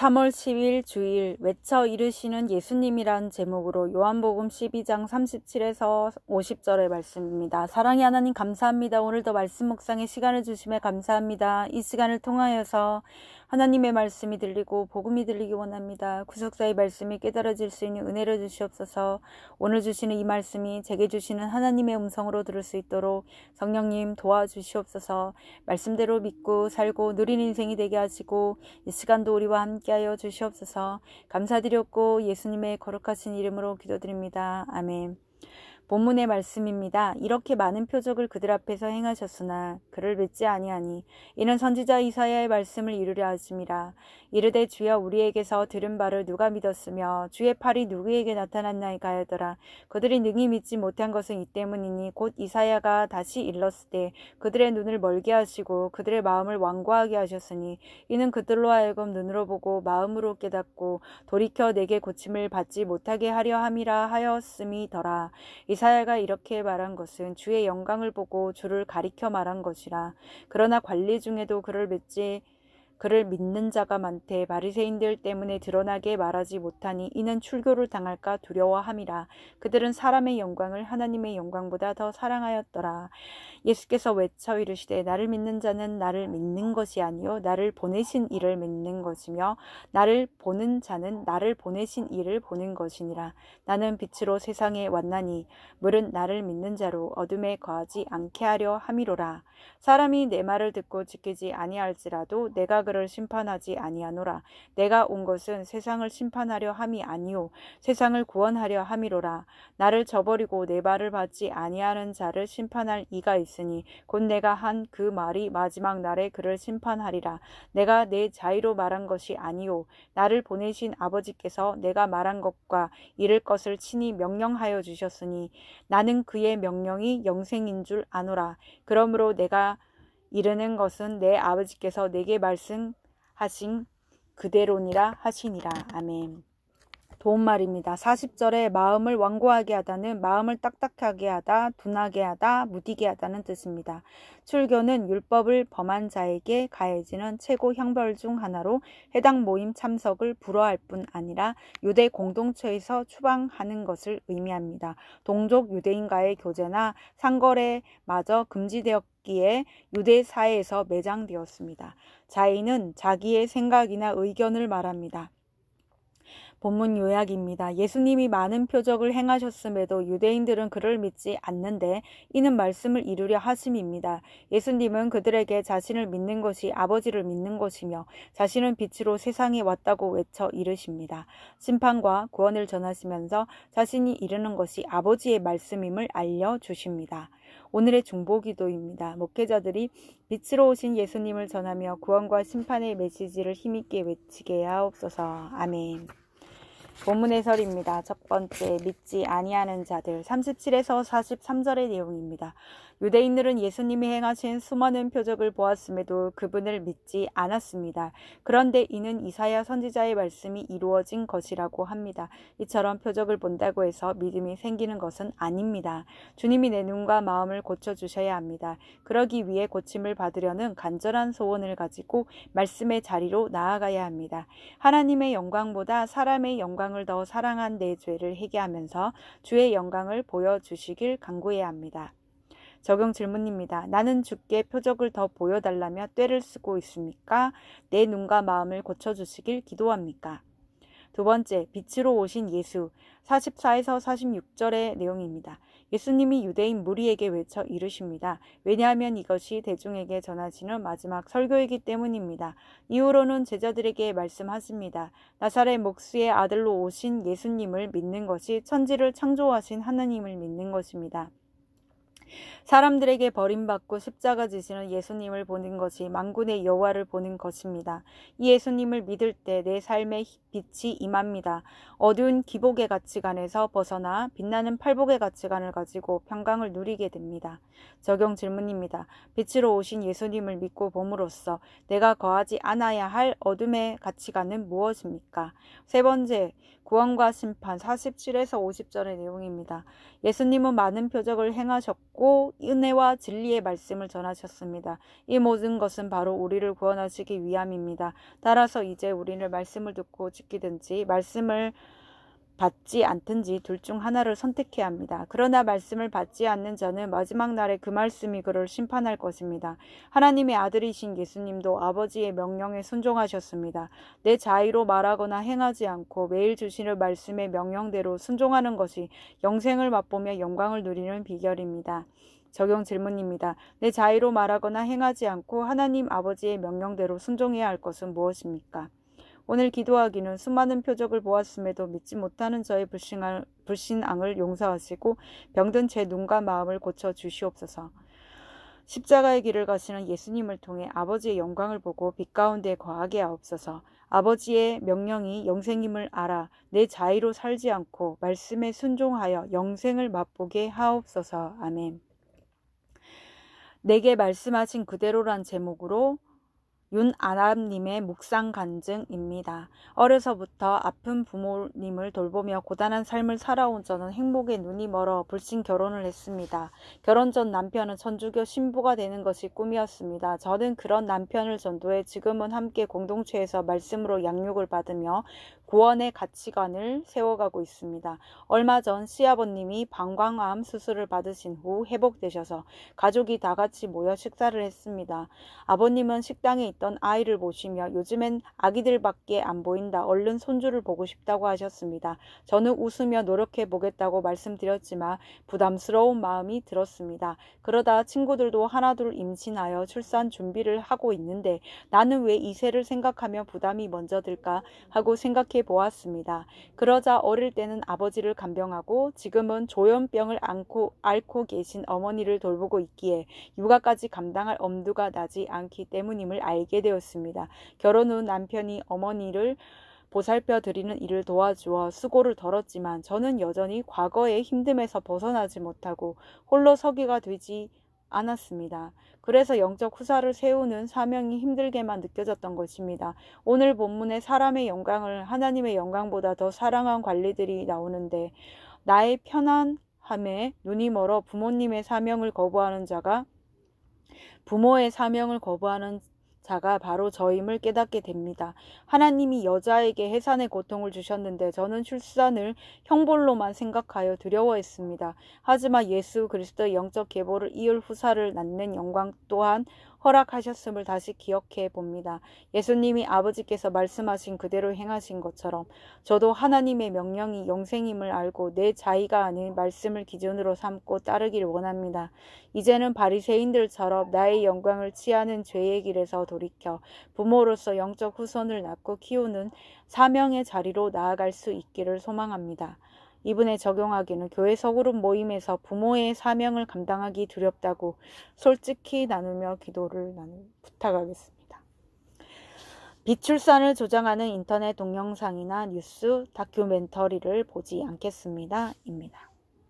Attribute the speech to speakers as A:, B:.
A: 3월 10일 주일 외쳐 이르시는 예수님이란 제목으로 요한복음 12장 37에서 50절의 말씀입니다. 사랑의 하나님 감사합니다. 오늘도 말씀 묵상의 시간을 주심에 감사합니다. 이 시간을 통하여서 하나님의 말씀이 들리고 복음이 들리기 원합니다. 구속사의 말씀이 깨달아질 수 있는 은혜를 주시옵소서. 오늘 주시는 이 말씀이 제게 주시는 하나님의 음성으로 들을 수 있도록 성령님 도와주시옵소서. 말씀대로 믿고 살고 누린 인생이 되게 하시고 이 시간도 우리와 함께하여 주시옵소서. 감사드렸고 예수님의 거룩하신 이름으로 기도드립니다. 아멘. 본문의 말씀입니다. 이렇게 많은 표적을 그들 앞에서 행하셨으나 그를 믿지 아니하니 이는 선지자 이사야의 말씀을 이루려 하심이라. 이르되 주여 우리에게서 들은 바를 누가 믿었으며 주의 팔이 누구에게 나타났나이까 하더라. 그들이 능히 믿지 못한 것은 이 때문이니 곧 이사야가 다시 일렀을 때 그들의 눈을 멀게 하시고 그들의 마음을 완고하게 하셨으니 이는 그들로 하여금 눈으로 보고 마음으로 깨닫고 돌이켜 내게 고침을 받지 못하게 하려 함이라 하였음이더라. 이사야가 이렇게 말한 것은 주의 영광을 보고 주를 가리켜 말한 것이라. 그러나 관리 중에도 그를 믿는 자가 많되 바리새인들 때문에 드러나게 말하지 못하니 이는 출교를 당할까 두려워함이라. 그들은 사람의 영광을 하나님의 영광보다 더 사랑하였더라. 예수께서 외쳐 이르시되 나를 믿는 자는 나를 믿는 것이 아니요 나를 보내신 이를 믿는 것이며 나를 보는 자는 나를 보내신 이를 보는 것이니라. 나는 빛으로 세상에 왔나니 물은 나를 믿는 자로 어둠에 거하지 않게 하려 함이로라. 사람이 내 말을 듣고 지키지 아니할지라도 내가 그를 심판하지 아니하노라. 내가 온 것은 세상을 심판하려 함이 아니요 세상을 구원하려 함이로라. 나를 저버리고 내 말을 받지 아니하는 자를 심판할 이가 있으니 곧 내가 한 그 말이 마지막 날에 그를 심판하리라. 내가 내 자의로 말한 것이 아니요 나를 보내신 아버지께서 내가 말한 것과 이를 것을 친히 명령하여 주셨으니 나는 그의 명령이 영생인 줄 아노라. 그러므로 내가 이르는 것은 내 아버지께서 내게 말씀하신 그대로니라 하시니라. 아멘. 도움말입니다. 40절에 마음을 완고하게 하다는 마음을 딱딱하게 하다, 둔하게 하다, 무디게 하다는 뜻입니다. 출교는 율법을 범한 자에게 가해지는 최고 형벌 중 하나로 해당 모임 참석을 불허할 뿐 아니라 유대 공동체에서 추방하는 것을 의미합니다. 동족 유대인과의 교제나 상거래마저 금지되었기에 유대 사회에서 매장되었습니다. 자의는 자기의 생각이나 의견을 말합니다. 본문 요약입니다. 예수님이 많은 표적을 행하셨음에도 유대인들은 그를 믿지 않는데 이는 말씀을 이루려 하심입니다. 예수님은 그들에게 자신을 믿는 것이 아버지를 믿는 것이며 자신은 빛으로 세상에 왔다고 외쳐 이르십니다. 심판과 구원을 전하시면서 자신이 이르는 것이 아버지의 말씀임을 알려주십니다. 오늘의 중보기도입니다. 목회자들이 빛으로 오신 예수님을 전하며 구원과 심판의 메시지를 힘있게 외치게 하옵소서. 아멘. 본문 해설입니다. 첫 번째, 믿지 아니하는 자들 37에서 43절의 내용입니다. 유대인들은 예수님이 행하신 수많은 표적을 보았음에도 그분을 믿지 않았습니다. 그런데 이는 이사야 선지자의 말씀이 이루어진 것이라고 합니다. 이처럼 표적을 본다고 해서 믿음이 생기는 것은 아닙니다. 주님이 내 눈과 마음을 고쳐주셔야 합니다. 그러기 위해 고침을 받으려는 간절한 소원을 가지고 말씀의 자리로 나아가야 합니다. 하나님의 영광보다 사람의 영광을 더 사랑한 내 죄를 회개하면서 주의 영광을 보여주시길 간구해야 합니다. 적용 질문입니다. 나는 주께 표적을 더 보여달라며 꾀를 쓰고 있습니까? 내 눈과 마음을 고쳐주시길 기도합니까? 두 번째, 빛으로 오신 예수 44에서 46절의 내용입니다. 예수님이 유대인 무리에게 외쳐 이르십니다. 왜냐하면 이것이 대중에게 전하시는 마지막 설교이기 때문입니다. 이후로는 제자들에게 말씀하십니다. 나사렛 목수의 아들로 오신 예수님을 믿는 것이 천지를 창조하신 하나님을 믿는 것입니다. 사람들에게 버림받고 십자가 지시는 예수님을 보는 것이 만군의 여호와를 보는 것입니다. 이 예수님을 믿을 때 내 삶에 빛이 임합니다. 어두운 기복의 가치관에서 벗어나 빛나는 팔복의 가치관을 가지고 평강을 누리게 됩니다. 적용 질문입니다. 빛으로 오신 예수님을 믿고 봄으로써 내가 거하지 않아야 할 어둠의 가치관은 무엇입니까? 세 번째, 구원과 심판 47에서 50절의 내용입니다. 예수님은 많은 표적을 행하셨고 하시고 은혜와 진리의 말씀을 전하셨습니다. 이 모든 것은 바로 우리를 구원하시기 위함입니다. 따라서 이제 우리는 말씀을 듣고 지키든지 말씀을 받지 않든지 둘 중 하나를 선택해야 합니다. 그러나 말씀을 받지 않는 자는 마지막 날에 그 말씀이 그를 심판할 것입니다. 하나님의 아들이신 예수님도 아버지의 명령에 순종하셨습니다. 내 자의로 말하거나 행하지 않고 매일 주시는 말씀의 명령대로 순종하는 것이 영생을 맛보며 영광을 누리는 비결입니다. 적용 질문입니다. 내 자의로 말하거나 행하지 않고 하나님 아버지의 명령대로 순종해야 할 것은 무엇입니까? 오늘 기도하기는 수많은 표적을 보았음에도 믿지 못하는 저의 불신앙을 용서하시고 병든 제 눈과 마음을 고쳐 주시옵소서. 십자가의 길을 가시는 예수님을 통해 아버지의 영광을 보고 빛 가운데 거하게 하옵소서. 아버지의 명령이 영생임을 알아 내 자의로 살지 않고 말씀에 순종하여 영생을 맛보게 하옵소서. 아멘. 내게 말씀하신 그대로란 제목으로 윤아람님의 묵상 간증입니다. 어려서부터 아픈 부모님을 돌보며 고단한 삶을 살아온 저는 행복에 눈이 멀어 불신 결혼을 했습니다. 결혼 전 남편은 천주교 신부가 되는 것이 꿈이었습니다. 저는 그런 남편을 전도해 지금은 함께 공동체에서 말씀으로 양육을 받으며 구원의 가치관을 세워가고 있습니다. 얼마 전 시아버님이 방광암 수술을 받으신 후 회복되셔서 가족이 다 같이 모여 식사를 했습니다. 아버님은 식당에 있던 아이를 보시며 요즘엔 아기들밖에 안 보인다. 얼른 손주를 보고 싶다고 하셨습니다. 저는 웃으며 노력해 보겠다고 말씀드렸지만 부담스러운 마음이 들었습니다. 그러다 친구들도 하나둘 임신하여 출산 준비를 하고 있는데 나는 왜 이세를 생각하며 부담이 먼저 들까 하고 생각해 보았습니다. 그러자 어릴 때는 아버지를 간병하고 지금은 조현병을 앓고 계신 어머니를 돌보고 있기에 육아까지 감당할 엄두가 나지 않기 때문임을 알게 되었습니다. 결혼 후 남편이 어머니를 보살펴 드리는 일을 도와주어 수고를 덜었지만 저는 여전히 과거의 힘듦에서 벗어나지 못하고 홀로 서기가 되지 않았습니다. 그래서 영적 후사를 세우는 사명이 힘들게만 느껴졌던 것입니다. 오늘 본문에 사람의 영광을 하나님의 영광보다 더 사랑한 관리들이 나오는데 나의 편안함에 눈이 멀어 부모의 사명을 거부하는 자가 바로 저임을 깨닫게 됩니다. 하나님이 여자에게 해산의 고통을 주셨는데 저는 출산을 형벌로만 생각하여 두려워했습니다. 하지만 예수 그리스도의 영적 계보를 이을 후사를 낳는 영광 또한 허락하셨음을 다시 기억해 봅니다. 예수님이 아버지께서 말씀하신 그대로 행하신 것처럼 저도 하나님의 명령이 영생임을 알고 내 자의가 아닌 말씀을 기준으로 삼고 따르길 원합니다. 이제는 바리새인들처럼 나의 영광을 취하는 죄의 길에서 돌이켜 부모로서 영적 후손을 낳고 키우는 사명의 자리로 나아갈 수 있기를 소망합니다. 이분에 적용하기는 교회 소그룹 모임에서 부모의 사명을 감당하기 두렵다고 솔직히 나누며 기도를 부탁하겠습니다. 비출산을 조장하는 인터넷 동영상이나 뉴스, 다큐멘터리를 보지 않겠습니다. 입니다.